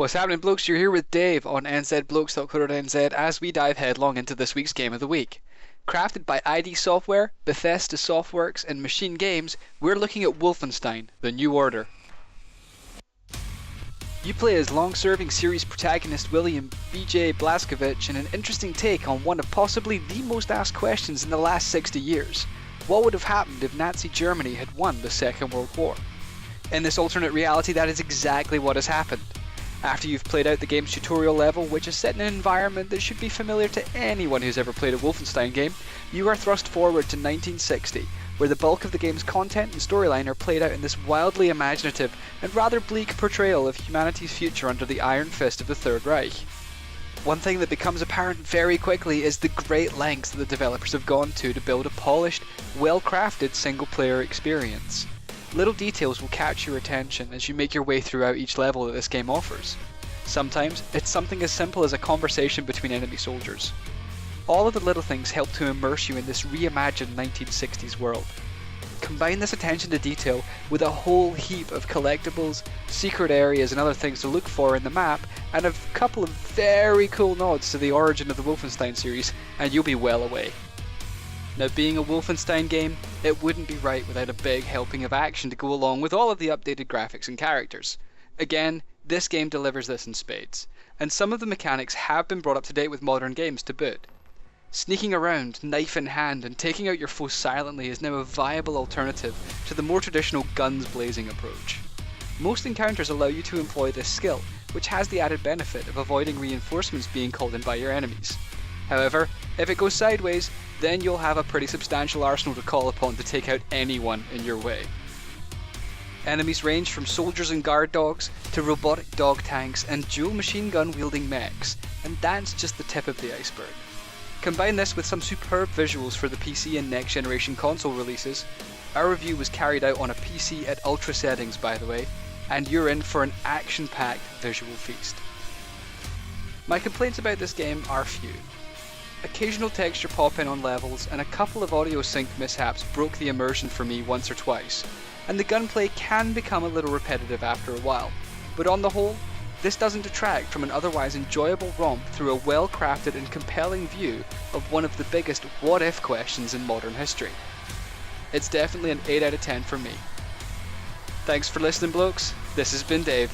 What's happening, blokes? You're here with Dave on NZBlokes.co.nz as we dive headlong into this week's Game of the Week. Crafted by ID Software, Bethesda Softworks, and Machine Games, we're looking at Wolfenstein The New Order. You play as long-serving series protagonist William B.J. Blazkowicz in an interesting take on one of possibly the most asked questions in the last 60 years. What would have happened if Nazi Germany had won the Second World War? In this alternate reality, that is exactly what has happened. After you've played out the game's tutorial level, which is set in an environment that should be familiar to anyone who's ever played a Wolfenstein game, you are thrust forward to 1960, where the bulk of the game's content and storyline are played out in this wildly imaginative and rather bleak portrayal of humanity's future under the iron fist of the Third Reich. One thing that becomes apparent very quickly is the great lengths that the developers have gone to build a polished, well-crafted single-player experience. Little details will catch your attention as you make your way throughout each level that this game offers. Sometimes, it's something as simple as a conversation between enemy soldiers. All of the little things help to immerse you in this reimagined 1960s world. Combine this attention to detail with a whole heap of collectibles, secret areas and other things to look for in the map, and a couple of very cool nods to the origin of the Wolfenstein series, and you'll be well away. Now, being a Wolfenstein game, it wouldn't be right without a big helping of action to go along with all of the updated graphics and characters. Again, this game delivers this in spades, and some of the mechanics have been brought up to date with modern games to boot. Sneaking around, knife in hand, and taking out your foes silently is now a viable alternative to the more traditional guns blazing approach. Most encounters allow you to employ this skill, which has the added benefit of avoiding reinforcements being called in by your enemies. However, if it goes sideways, then you'll have a pretty substantial arsenal to call upon to take out anyone in your way. Enemies range from soldiers and guard dogs to robotic dog tanks and dual machine gun wielding mechs, and that's just the tip of the iceberg. Combine this with some superb visuals for the PC and next generation console releases. Our review was carried out on a PC at ultra settings, by the way, and you're in for an action-packed visual feast. My complaints about this game are few. Occasional texture pop-in on levels and a couple of audio sync mishaps broke the immersion for me once or twice, and the gunplay can become a little repetitive after a while, but on the whole, this doesn't detract from an otherwise enjoyable romp through a well-crafted and compelling view of one of the biggest what-if questions in modern history. It's definitely an 8 out of 10 for me. Thanks for listening, blokes. This has been Dave.